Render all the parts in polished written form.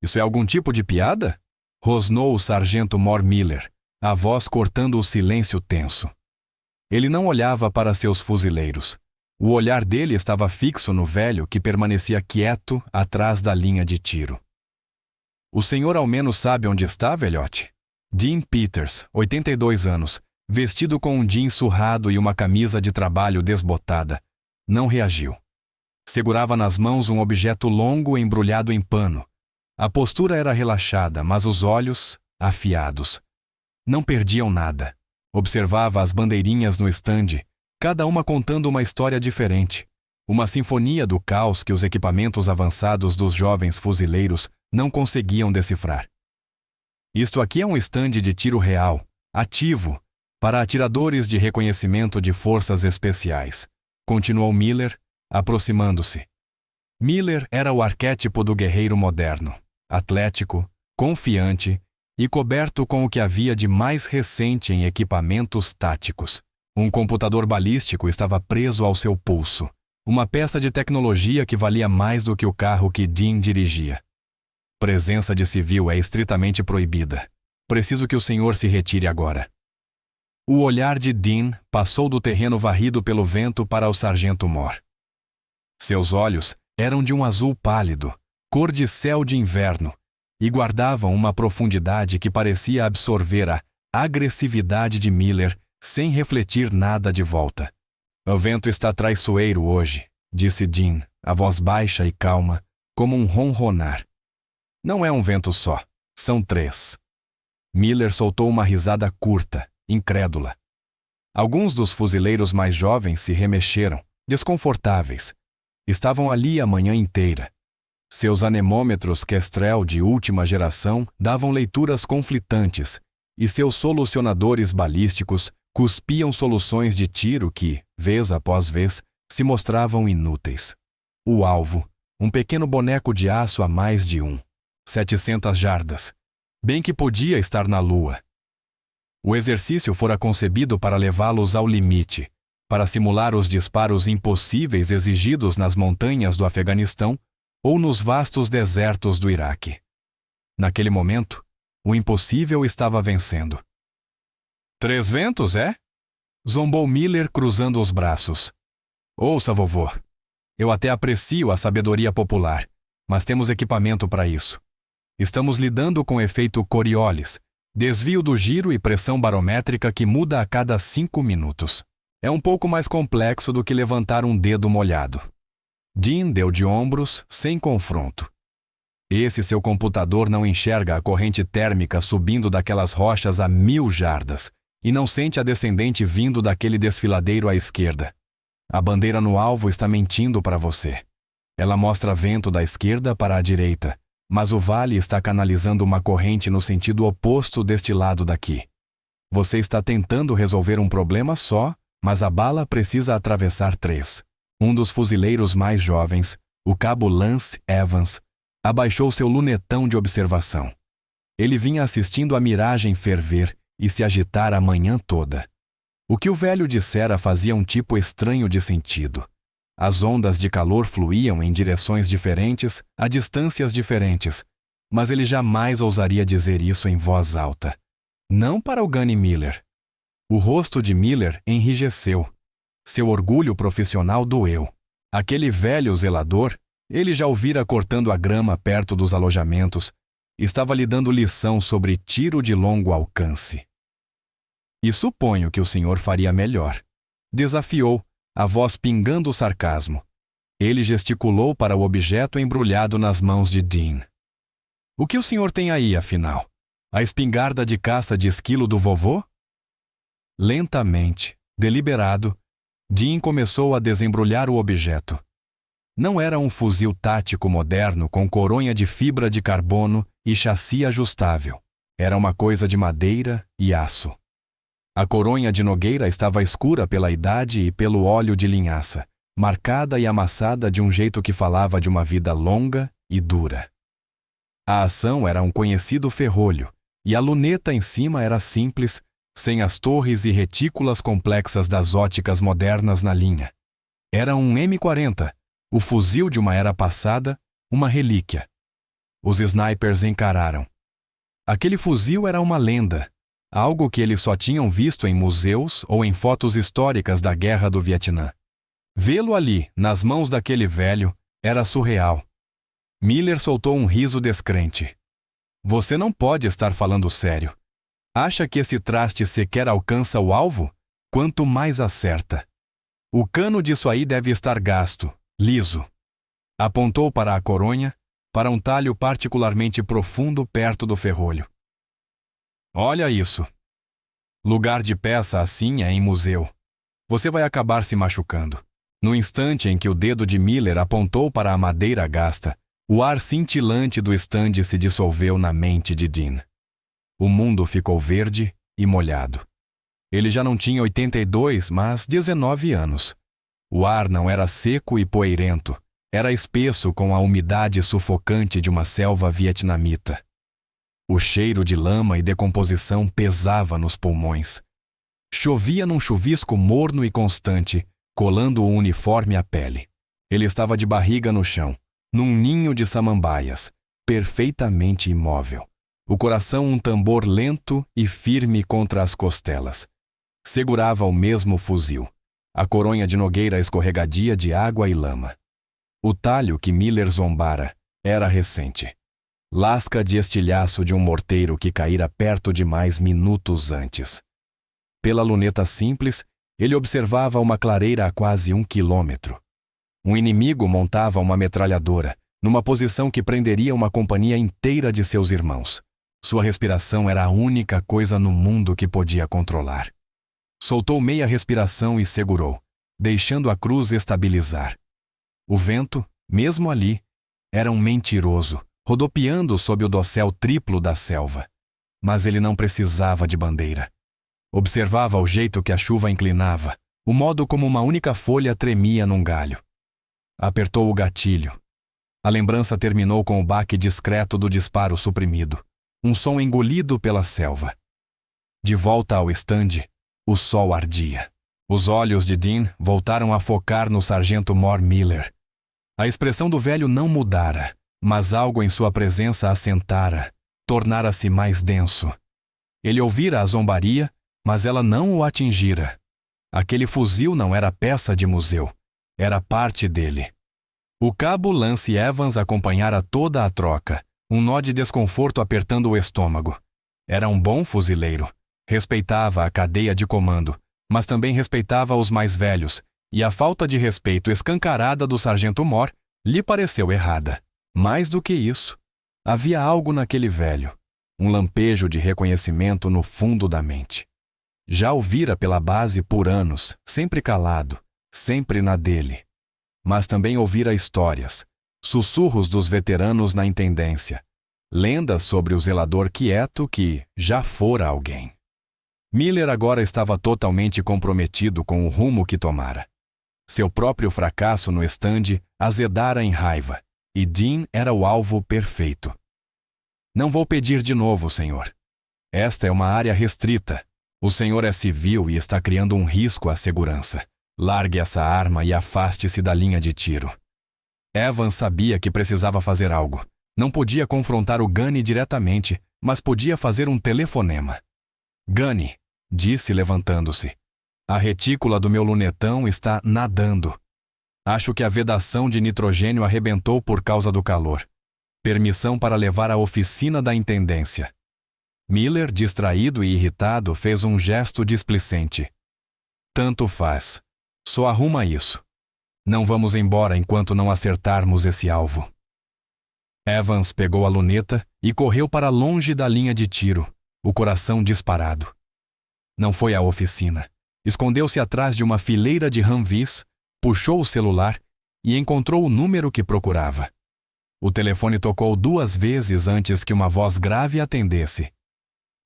Isso é algum tipo de piada? Rosnou o sargento Mor Miller, a voz cortando o silêncio tenso. Ele não olhava para seus fuzileiros. O olhar dele estava fixo no velho que permanecia quieto atrás da linha de tiro. O senhor ao menos sabe onde está, velhote? Dean Peters, 82 anos, vestido com um jeans surrado e uma camisa de trabalho desbotada, não reagiu. Segurava nas mãos um objeto longo embrulhado em pano. A postura era relaxada, mas os olhos, afiados. Não perdiam nada. Observava as bandeirinhas no estande, cada uma contando uma história diferente. Uma sinfonia do caos que os equipamentos avançados dos jovens fuzileiros não conseguiam decifrar. Isto aqui é um estande de tiro real, ativo, para atiradores de reconhecimento de forças especiais, continuou Miller, aproximando-se. Miller era o arquétipo do guerreiro moderno, atlético, confiante e coberto com o que havia de mais recente em equipamentos táticos. Um computador balístico estava preso ao seu pulso, uma peça de tecnologia que valia mais do que o carro que Dean dirigia. Presença de civil é estritamente proibida. Preciso que o senhor se retire agora. O olhar de Dean passou do terreno varrido pelo vento para o sargento Mor. Seus olhos eram de um azul pálido, cor de céu de inverno, e guardavam uma profundidade que parecia absorver a agressividade de Miller sem refletir nada de volta. O vento está traiçoeiro hoje, disse Dean, a voz baixa e calma, como um ronronar. Não é um vento só, são 3. Miller soltou uma risada curta, incrédula. Alguns dos fuzileiros mais jovens se remexeram, desconfortáveis. Estavam ali a manhã inteira. Seus anemômetros Kestrel de última geração davam leituras conflitantes, e seus solucionadores balísticos cuspiam soluções de tiro que, vez após vez, se mostravam inúteis. O alvo, um pequeno boneco de aço a mais de 700 jardas. Bem que podia estar na Lua. O exercício fora concebido para levá-los ao limite, para simular os disparos impossíveis exigidos nas montanhas do Afeganistão ou nos vastos desertos do Iraque. Naquele momento, o impossível estava vencendo. 3 ventos, é? Zombou Miller cruzando os braços. Ouça, vovô. Eu até aprecio a sabedoria popular, mas temos equipamento para isso. Estamos lidando com o efeito Coriolis, desvio do giro e pressão barométrica que muda a cada 5 minutos. É um pouco mais complexo do que levantar um dedo molhado. Dean deu de ombros, sem confronto. Esse seu computador não enxerga a corrente térmica subindo daquelas rochas a 1000 jardas e não sente a descendente vindo daquele desfiladeiro à esquerda. A bandeira no alvo está mentindo para você. Ela mostra vento da esquerda para a direita, mas o vale está canalizando uma corrente no sentido oposto deste lado daqui. Você está tentando resolver um problema só, mas a bala precisa atravessar 3. Um dos fuzileiros mais jovens, o cabo Lance Evans, abaixou seu lunetão de observação. Ele vinha assistindo a miragem ferver e se agitar a manhã toda. O que o velho dissera fazia um tipo estranho de sentido. As ondas de calor fluíam em direções diferentes, a distâncias diferentes, mas ele jamais ousaria dizer isso em voz alta. Não para o Gunny Miller. O rosto de Miller enrijeceu. Seu orgulho profissional doeu. Aquele velho zelador, ele já o vira cortando a grama perto dos alojamentos, estava lhe dando lição sobre tiro de longo alcance. E suponho que o senhor faria melhor. Desafiou, a voz pingando sarcasmo. Ele gesticulou para o objeto embrulhado nas mãos de Dean. O que o senhor tem aí, afinal? A espingarda de caça de esquilo do vovô? Lentamente, deliberado, Dean começou a desembrulhar o objeto. Não era um fuzil tático moderno com coronha de fibra de carbono e chassi ajustável. Era uma coisa de madeira e aço. A coronha de nogueira estava escura pela idade e pelo óleo de linhaça, marcada e amassada de um jeito que falava de uma vida longa e dura. A ação era um conhecido ferrolho, e a luneta em cima era simples, sem as torres e retículas complexas das óticas modernas na linha. Era um M40, o fuzil de uma era passada, uma relíquia. Os snipers encararam. Aquele fuzil era uma lenda, algo que eles só tinham visto em museus ou em fotos históricas da Guerra do Vietnã. Vê-lo ali, nas mãos daquele velho, era surreal. Miller soltou um riso descrente. Você não pode estar falando sério. Acha que esse traste sequer alcança o alvo? Quanto mais acerta. O cano disso aí deve estar gasto, liso. Apontou para a coronha, para um talho particularmente profundo perto do ferrolho. Olha isso. Lugar de peça assim é em museu. Você vai acabar se machucando. No instante em que o dedo de Miller apontou para a madeira gasta, o ar cintilante do estande se dissolveu na mente de Dean. O mundo ficou verde e molhado. Ele já não tinha 82, mas 19 anos. O ar não era seco e poeirento, era espesso com a umidade sufocante de uma selva vietnamita. O cheiro de lama e decomposição pesava nos pulmões. Chovia num chuvisco morno e constante, colando o uniforme à pele. Ele estava de barriga no chão, num ninho de samambaias, perfeitamente imóvel. O coração um tambor lento e firme contra as costelas. Segurava o mesmo fuzil, a coronha de nogueira escorregadia de água e lama. O talho que Miller zombara era recente. Lasca de estilhaço de um morteiro que caíra perto demais minutos antes. Pela luneta simples, ele observava uma clareira a quase 1 quilômetro. Um inimigo montava uma metralhadora, numa posição que prenderia uma companhia inteira de seus irmãos. Sua respiração era a única coisa no mundo que podia controlar. Soltou meia respiração e segurou, deixando a cruz estabilizar. O vento, mesmo ali, era um mentiroso, rodopiando sob o dossel triplo da selva. Mas ele não precisava de bandeira. Observava o jeito que a chuva inclinava, o modo como uma única folha tremia num galho. Apertou o gatilho. A lembrança terminou com o baque discreto do disparo suprimido, um som engolido pela selva. De volta ao estande, o sol ardia. Os olhos de Dean voltaram a focar no sargento Mor Miller. A expressão do velho não mudara, mas algo em sua presença assentara, tornara-se mais denso. Ele ouvira a zombaria, mas ela não o atingira. Aquele fuzil não era peça de museu, era parte dele. O cabo Lance Evans acompanhara toda a troca, um nó de desconforto apertando o estômago. Era um bom fuzileiro. Respeitava a cadeia de comando, mas também respeitava os mais velhos, e a falta de respeito escancarada do sargento Mor lhe pareceu errada. Mais do que isso, havia algo naquele velho, um lampejo de reconhecimento no fundo da mente. Já o vira pela base por anos, sempre calado, sempre na dele. Mas também ouvira histórias, sussurros dos veteranos na intendência, lendas sobre o zelador quieto que já fora alguém. Miller agora estava totalmente comprometido com o rumo que tomara. Seu próprio fracasso no estande azedara em raiva, e Dean era o alvo perfeito. Não vou pedir de novo, senhor. Esta é uma área restrita. O senhor é civil e está criando um risco à segurança. Largue essa arma e afaste-se da linha de tiro. Evans sabia que precisava fazer algo. Não podia confrontar o Gunny diretamente, mas podia fazer um telefonema. Gunny, disse levantando-se. A retícula do meu lunetão está nadando. Acho que a vedação de nitrogênio arrebentou por causa do calor. Permissão para levar à oficina da intendência. Miller, distraído e irritado, fez um gesto displicente. Tanto faz. Só arruma isso. Não vamos embora enquanto não acertarmos esse alvo. Evans pegou a luneta e correu para longe da linha de tiro, o coração disparado. Não foi à oficina. Escondeu-se atrás de uma fileira de Humvees, puxou o celular e encontrou o número que procurava. O telefone tocou 2 vezes antes que uma voz grave atendesse.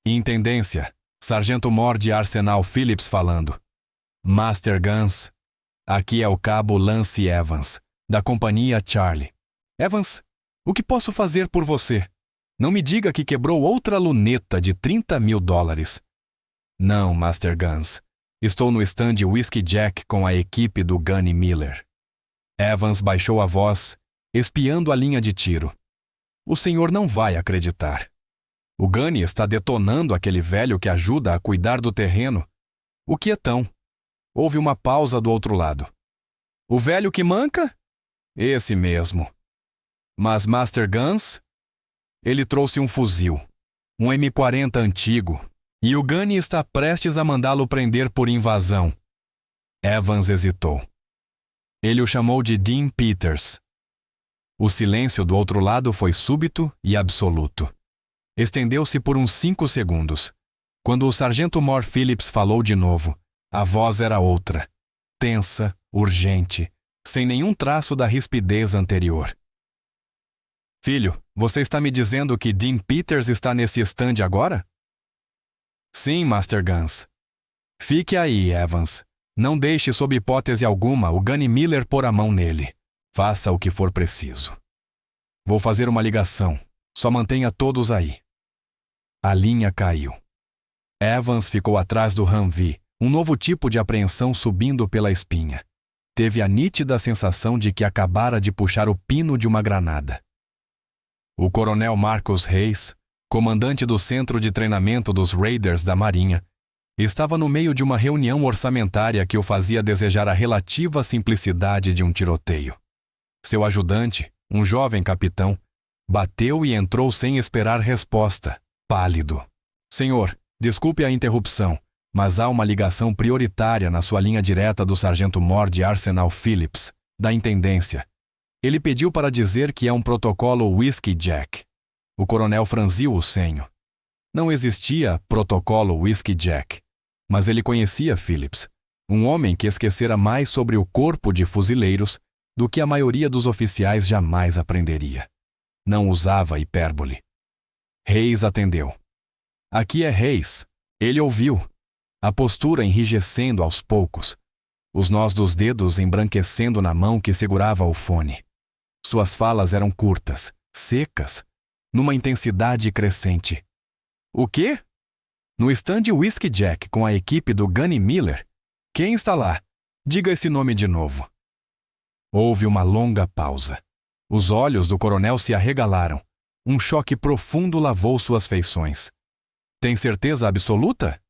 Intendência, Sargento Mor de Arsenal Phillips falando. Master Guns, aqui é o cabo Lance Evans, da companhia Charlie. Evans, o que posso fazer por você? Não me diga que quebrou outra luneta de $30.000. Não, Master Guns. Estou no stand Whiskey Jack com a equipe do Gunny Miller. Evans baixou a voz, espiando a linha de tiro. O senhor não vai acreditar. O Gunny está detonando aquele velho que ajuda a cuidar do terreno. O quietão. Houve uma pausa do outro lado. O velho que manca? Esse mesmo. Mas Master Guns? Ele trouxe um fuzil. Um M40 antigo. E o Gunny está prestes a mandá-lo prender por invasão. Evans hesitou. Ele o chamou de Dean Peters. O silêncio do outro lado foi súbito e absoluto. Estendeu-se por uns 5 segundos. Quando o sargento Moore Phillips falou de novo, a voz era outra, tensa, urgente, sem nenhum traço da rispidez anterior. Filho, você está me dizendo que Dean Peters está nesse stand agora? Sim, Master Guns. Fique aí, Evans. Não deixe sob hipótese alguma o Gunny Miller pôr a mão nele. Faça o que for preciso. Vou fazer uma ligação. Só mantenha todos aí. A linha caiu. Evans ficou atrás do Humvee, um novo tipo de apreensão subindo pela espinha. Teve a nítida sensação de que acabara de puxar o pino de uma granada. O coronel Marcus Hayes, comandante do centro de treinamento dos Raiders da Marinha, estava no meio de uma reunião orçamentária que o fazia desejar a relativa simplicidade de um tiroteio. Seu ajudante, um jovem capitão, bateu e entrou sem esperar resposta, pálido. Senhor, desculpe a interrupção, mas há uma ligação prioritária na sua linha direta do sargento Moore de Arsenal Phillips, da Intendência. Ele pediu para dizer que é um protocolo Whiskey Jack. O coronel franziu o senho. Não existia protocolo Whiskey Jack, mas ele conhecia Phillips, um homem que esquecera mais sobre o corpo de fuzileiros do que a maioria dos oficiais jamais aprenderia. Não usava hipérbole. Hayes atendeu. Aqui é Hayes. Ele ouviu. A postura enrijecendo aos poucos. Os nós dos dedos embranquecendo na mão que segurava o fone. Suas falas eram curtas, secas, numa intensidade crescente. O quê? No stand Whiskey Jack com a equipe do Gunny Miller? Quem está lá? Diga esse nome de novo. Houve uma longa pausa. Os olhos do coronel se arregalaram. Um choque profundo lavou suas feições. Tem certeza absoluta?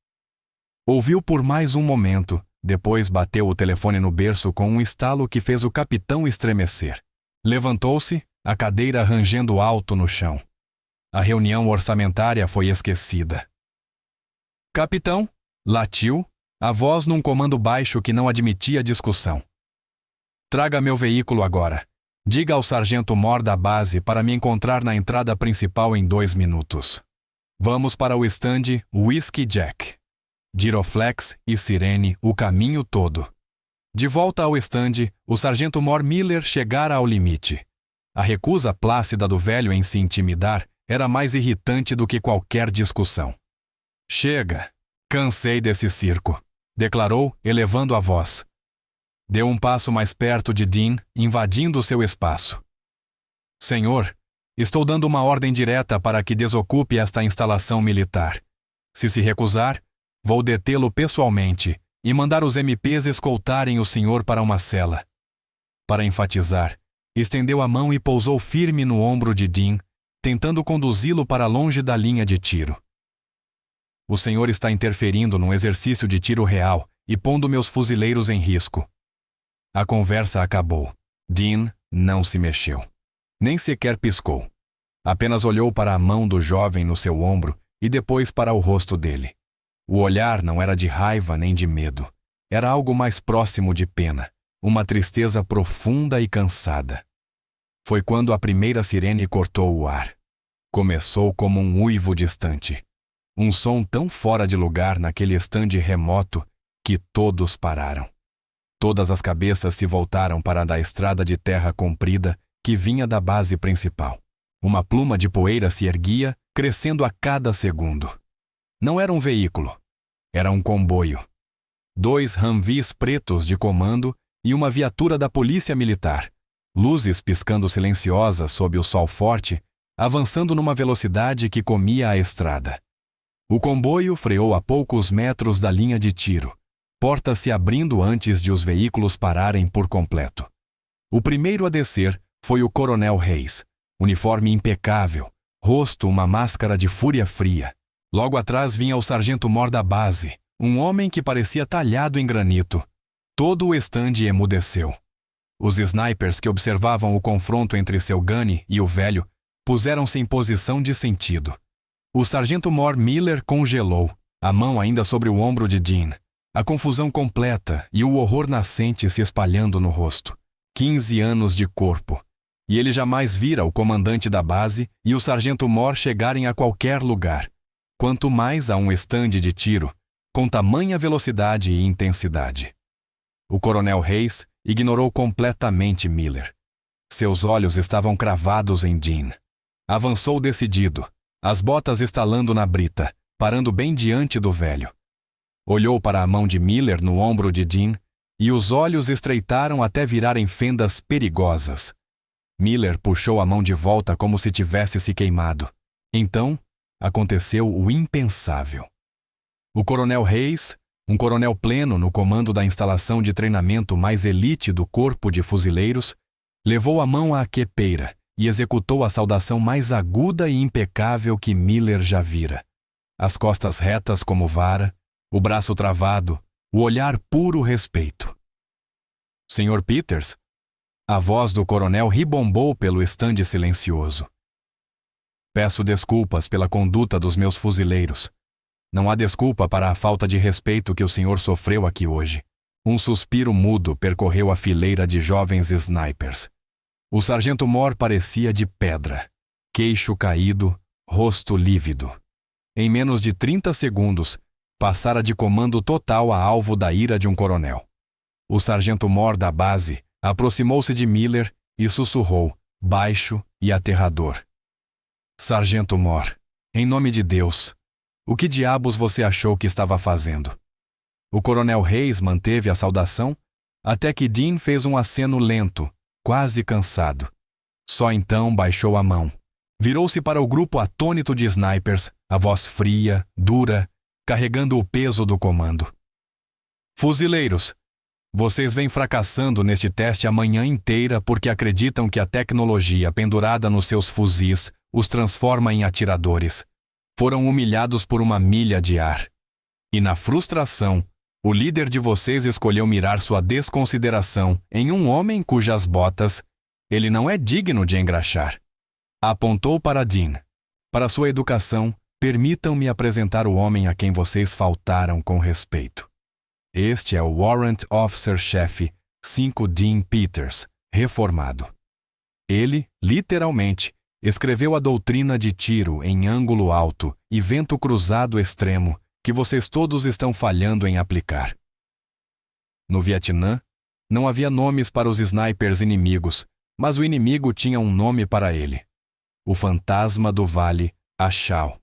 Ouviu por mais um momento, depois bateu o telefone no berço com um estalo que fez o capitão estremecer. Levantou-se, a cadeira rangendo alto no chão. A reunião orçamentária foi esquecida. Capitão, latiu, a voz num comando baixo que não admitia discussão. Traga meu veículo agora. Diga ao sargento Moore da base para me encontrar na entrada principal em 2 minutos. Vamos para o stand Whiskey Jack. Giroflex e sirene o caminho todo. De volta ao stand, o sargento Moore Miller chegara ao limite. A recusa plácida do velho em se intimidar era mais irritante do que qualquer discussão. Chega! Cansei desse circo, declarou, elevando a voz. Deu um passo mais perto de Dean, invadindo seu espaço. Senhor, estou dando uma ordem direta para que desocupe esta instalação militar. Se recusar, vou detê-lo pessoalmente e mandar os MPs escoltarem o senhor para uma cela. Para enfatizar, estendeu a mão e pousou firme no ombro de Dean, tentando conduzi-lo para longe da linha de tiro. O senhor está interferindo num exercício de tiro real e pondo meus fuzileiros em risco. A conversa acabou. Dean não se mexeu. Nem sequer piscou. Apenas olhou para a mão do jovem no seu ombro e depois para o rosto dele. O olhar não era de raiva nem de medo. Era algo mais próximo de pena, uma tristeza profunda e cansada. Foi quando a primeira sirene cortou o ar. Começou como um uivo distante. Um som tão fora de lugar naquele estande remoto que todos pararam. Todas as cabeças se voltaram para a da estrada de terra comprida que vinha da base principal. Uma pluma de poeira se erguia, crescendo a cada segundo. Não era um veículo. Era um comboio. 2 Humvees pretos de comando e uma viatura da polícia militar. Luzes piscando silenciosas sob o sol forte, avançando numa velocidade que comia a estrada. O comboio freou a poucos metros da linha de tiro, portas se abrindo antes de os veículos pararem por completo. O primeiro a descer foi o coronel Hayes, uniforme impecável, rosto uma máscara de fúria fria. Logo atrás vinha o sargento-mor da base, um homem que parecia talhado em granito. Todo o estande emudeceu. Os snipers que observavam o confronto entre seu Gunny e o velho puseram-se em posição de sentido. O sargento-mor Miller congelou, a mão ainda sobre o ombro de Dean. A confusão completa e o horror nascente se espalhando no rosto. 15 anos de corpo. E ele jamais vira o comandante da base e o sargento-mor chegarem a qualquer lugar. Quanto mais a um estande de tiro, com tamanha velocidade e intensidade. O coronel Hayes ignorou completamente Miller. Seus olhos estavam cravados em Dean. Avançou decidido, as botas estalando na brita, parando bem diante do velho. Olhou para a mão de Miller no ombro de Dean e os olhos estreitaram até virarem fendas perigosas. Miller puxou a mão de volta como se tivesse se queimado. Então, aconteceu o impensável. O coronel Hayes, um coronel pleno no comando da instalação de treinamento mais elite do corpo de fuzileiros, levou a mão à quepeira e executou a saudação mais aguda e impecável que Miller já vira. As costas retas como vara, o braço travado, o olhar puro respeito. Sr. Peters, a voz do coronel ribombou pelo estande silencioso. Peço desculpas pela conduta dos meus fuzileiros. Não há desculpa para a falta de respeito que o senhor sofreu aqui hoje. Um suspiro mudo percorreu a fileira de jovens snipers. O sargento-mor parecia de pedra, queixo caído, rosto lívido. Em menos de 30 segundos, passara de comando total a alvo da ira de um coronel. O sargento-mor da base aproximou-se de Miller e sussurrou, baixo e aterrador. Sargento-mor, em nome de Deus, o que diabos você achou que estava fazendo? O coronel Hayes manteve a saudação até que Dean fez um aceno lento, quase cansado. Só então baixou a mão. Virou-se para o grupo atônito de snipers, a voz fria, dura, carregando o peso do comando. Fuzileiros, vocês vêm fracassando neste teste a manhã inteira porque acreditam que a tecnologia pendurada nos seus fuzis os transforma em atiradores. Foram humilhados por uma milha de ar. E na frustração, o líder de vocês escolheu mirar sua desconsideração em um homem cujas botas ele não é digno de engraxar. Apontou para Dean. Para sua educação, permitam-me apresentar o homem a quem vocês faltaram com respeito. Este é o Warrant Officer-Chefe 5 Dean Peters, reformado. Ele, literalmente, escreveu a doutrina de tiro em ângulo alto e vento cruzado extremo que vocês todos estão falhando em aplicar. No Vietnã, não havia nomes para os snipers inimigos, mas o inimigo tinha um nome para ele. O fantasma do vale, Achau.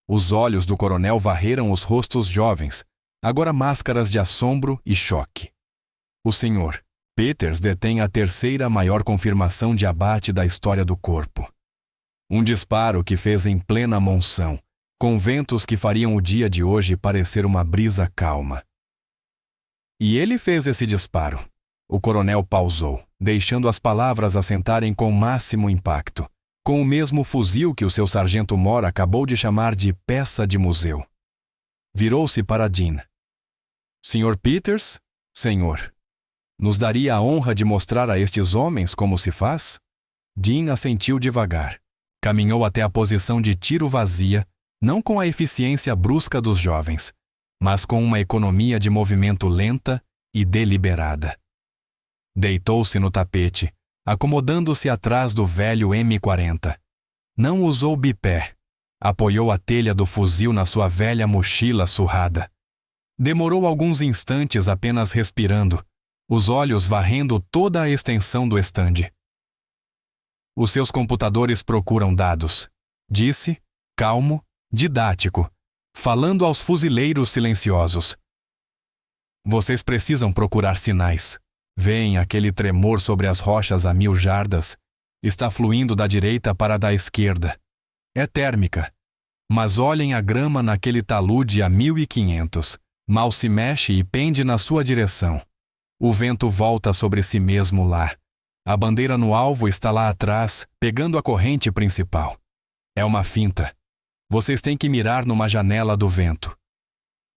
Os olhos do coronel varreram os rostos jovens, agora máscaras de assombro e choque. O Sr. Peters detém a terceira maior confirmação de abate da história do corpo. Um disparo que fez em plena monção, com ventos que fariam o dia de hoje parecer uma brisa calma. E ele fez esse disparo. O coronel pausou, deixando as palavras assentarem com máximo impacto, com o mesmo fuzil que o seu sargento-mor acabou de chamar de peça de museu. Virou-se para Dean. Sr. Peters, senhor, nos daria a honra de mostrar a estes homens como se faz? Dean assentiu devagar. Caminhou até a posição de tiro vazia, não com a eficiência brusca dos jovens, mas com uma economia de movimento lenta e deliberada. Deitou-se no tapete, acomodando-se atrás do velho M40. Não usou bipé. Apoiou a telha do fuzil na sua velha mochila surrada. Demorou alguns instantes apenas respirando, os olhos varrendo toda a extensão do estande. Os seus computadores procuram dados, disse, calmo, didático, falando aos fuzileiros silenciosos. Vocês precisam procurar sinais. Veem aquele tremor sobre as rochas a 1000 jardas. Está fluindo da direita para a da esquerda. É térmica. Mas olhem a grama naquele talude a 1500. Mal se mexe e pende na sua direção. O vento volta sobre si mesmo lá. A bandeira no alvo está lá atrás, pegando a corrente principal. É uma finta. Vocês têm que mirar numa janela do vento.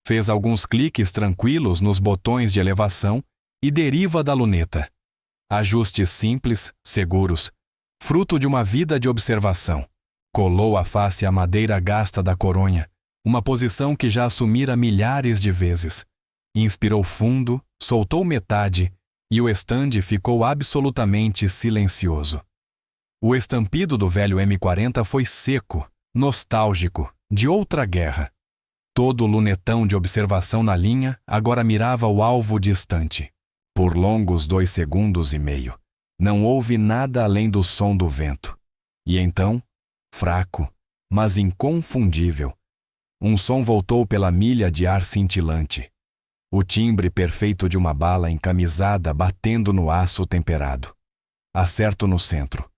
Fez alguns cliques tranquilos nos botões de elevação e deriva da luneta. Ajustes simples, seguros, fruto de uma vida de observação. Colou a face à madeira gasta da coronha, uma posição que já assumira milhares de vezes. Inspirou fundo, soltou metade e o estande ficou absolutamente silencioso. O estampido do velho M40 foi seco, nostálgico, de outra guerra. Todo o lunetão de observação na linha agora mirava o alvo distante. Por longos 2 segundos e meio, não houve nada além do som do vento. E então, fraco, mas inconfundível, um som voltou pela milha de ar cintilante. O timbre perfeito de uma bala encamisada batendo no aço temperado. Acerto no centro.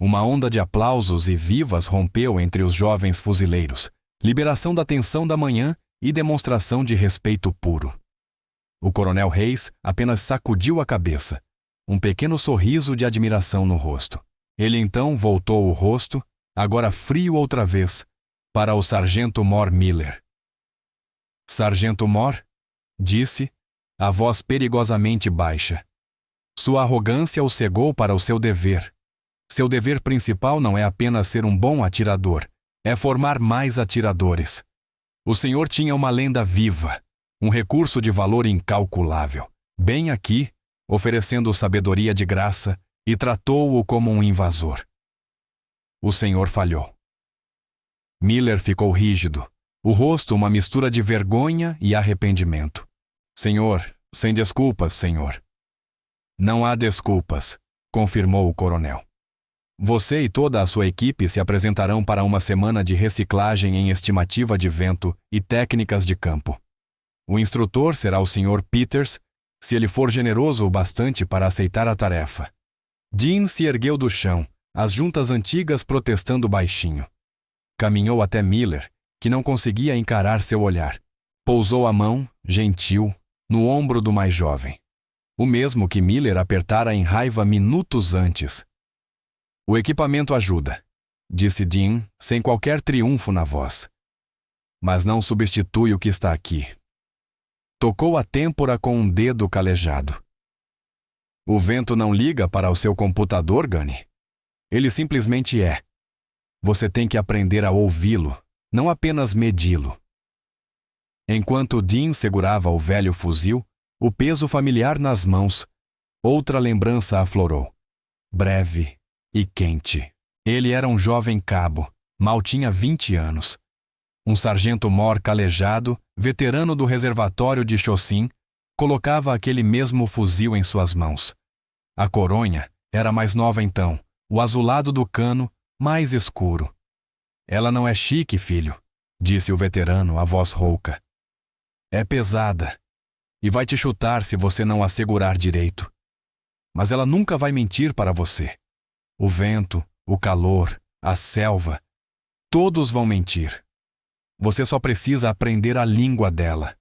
Uma onda de aplausos e vivas rompeu entre os jovens fuzileiros, liberação da tensão da manhã e demonstração de respeito puro. O coronel Reis apenas sacudiu a cabeça, um pequeno sorriso de admiração no rosto. Ele então voltou o rosto, agora frio outra vez, para o sargento Mor Miller. Sargento Mor, disse, a voz perigosamente baixa. Sua arrogância o cegou para o seu dever. Seu dever principal não é apenas ser um bom atirador, é formar mais atiradores. O senhor tinha uma lenda viva, um recurso de valor incalculável, bem aqui, oferecendo sabedoria de graça, e tratou-o como um invasor. O senhor falhou. Miller ficou rígido, o rosto uma mistura de vergonha e arrependimento. Senhor, sem desculpas, senhor. Não há desculpas, confirmou o coronel. Você e toda a sua equipe se apresentarão para uma semana de reciclagem em estimativa de vento e técnicas de campo. O instrutor será o Sr. Peters, se ele for generoso o bastante para aceitar a tarefa. Dean se ergueu do chão, as juntas antigas protestando baixinho. Caminhou até Miller, que não conseguia encarar seu olhar. Pousou a mão, gentil, no ombro do mais jovem. O mesmo que Miller apertara em raiva minutos antes. O equipamento ajuda, disse Dean, sem qualquer triunfo na voz. Mas não substitui o que está aqui. Tocou a têmpora com um dedo calejado. O vento não liga para o seu computador, Gunny. Ele simplesmente é. Você tem que aprender a ouvi-lo, não apenas medi-lo. Enquanto Dean segurava o velho fuzil, o peso familiar nas mãos, outra lembrança aflorou. Breve e quente. Ele era um jovem cabo, mal tinha 20 anos. Um sargento mor calejado, veterano do reservatório de Chocim, colocava aquele mesmo fuzil em suas mãos. A coronha era mais nova então, o azulado do cano mais escuro. Ela não é chique, filho, disse o veterano, a voz rouca. É pesada, e vai te chutar se você não a segurar direito. Mas ela nunca vai mentir para você. O vento, o calor, a selva, todos vão mentir. Você só precisa aprender a língua dela.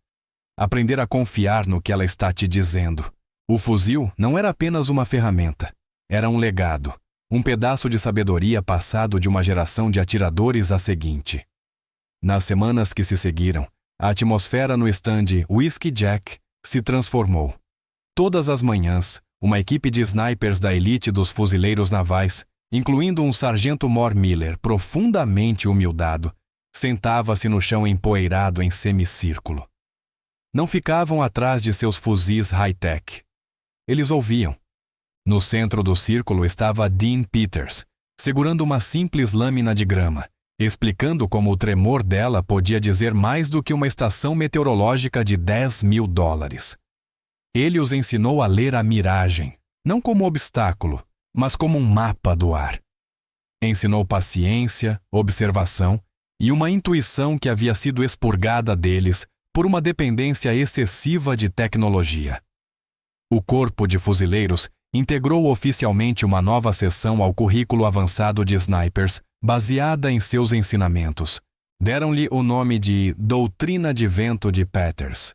Aprender a confiar no que ela está te dizendo. O fuzil não era apenas uma ferramenta. Era um legado, um pedaço de sabedoria passado de uma geração de atiradores à seguinte. Nas semanas que se seguiram, a atmosfera no estande Whiskey Jack se transformou. Todas as manhãs, uma equipe de snipers da elite dos fuzileiros navais, incluindo um sargento Mor Miller profundamente humildado, sentava-se no chão empoeirado em semicírculo. Não ficavam atrás de seus fuzis high-tech. Eles ouviam. No centro do círculo estava Dean Peters, segurando uma simples lâmina de grama, explicando como o tremor dela podia dizer mais do que uma estação meteorológica de $10.000. Ele os ensinou a ler a miragem, não como obstáculo, mas como um mapa do ar. Ensinou paciência, observação e uma intuição que havia sido expurgada deles por uma dependência excessiva de tecnologia. O corpo de fuzileiros integrou oficialmente uma nova seção ao currículo avançado de snipers, baseada em seus ensinamentos. Deram-lhe o nome de Doutrina de Vento de Peters.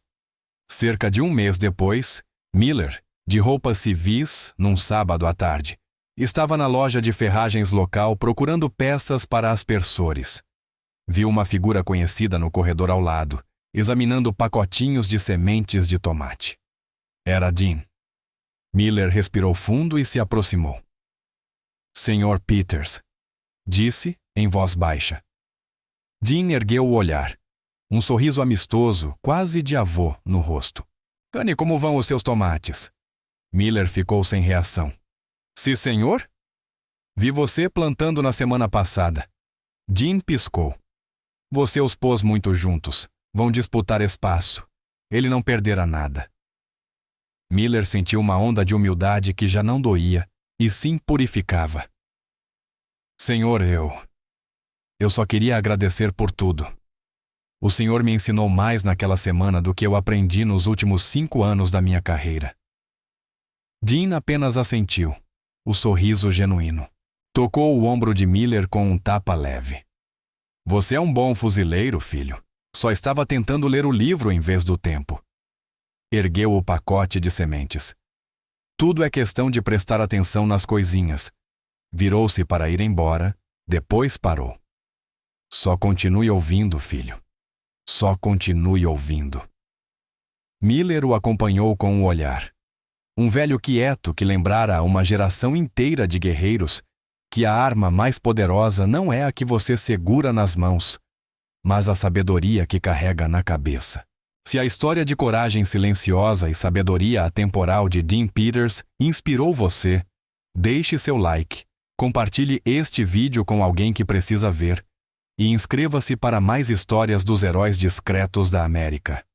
Cerca de um mês depois, Miller, de roupas civis, num sábado à tarde. Estava na loja de ferragens local procurando peças para aspersores. Viu uma figura conhecida no corredor ao lado, examinando pacotinhos de sementes de tomate. Era Dean. Miller respirou fundo e se aproximou. Sr. Peters, disse em voz baixa. Dean ergueu o olhar. Um sorriso amistoso, quase de avô, no rosto. Cane, como vão os seus tomates? Miller ficou sem reação. Sim, senhor? Vi você plantando na semana passada. Dean piscou. Você os pôs muito juntos. Vão disputar espaço. Ele não perderá nada. Miller sentiu uma onda de humildade que já não doía, e sim purificava. Senhor, eu só queria agradecer por tudo. O Senhor me ensinou mais naquela semana do que eu aprendi nos últimos 5 anos da minha carreira. Dean apenas assentiu, o sorriso genuíno. Tocou o ombro de Miller com um tapa leve. Você é um bom fuzileiro, filho. Só estava tentando ler o livro em vez do tempo. Ergueu o pacote de sementes. Tudo é questão de prestar atenção nas coisinhas. Virou-se para ir embora, depois parou. Só continue ouvindo, filho. Só continue ouvindo. Miller o acompanhou com o olhar. Um velho quieto que lembrara a uma geração inteira de guerreiros que a arma mais poderosa não é a que você segura nas mãos, mas a sabedoria que carrega na cabeça. Se a história de coragem silenciosa e sabedoria atemporal de Dean Peters inspirou você, deixe seu like, compartilhe este vídeo com alguém que precisa ver e inscreva-se para mais histórias dos heróis discretos da América.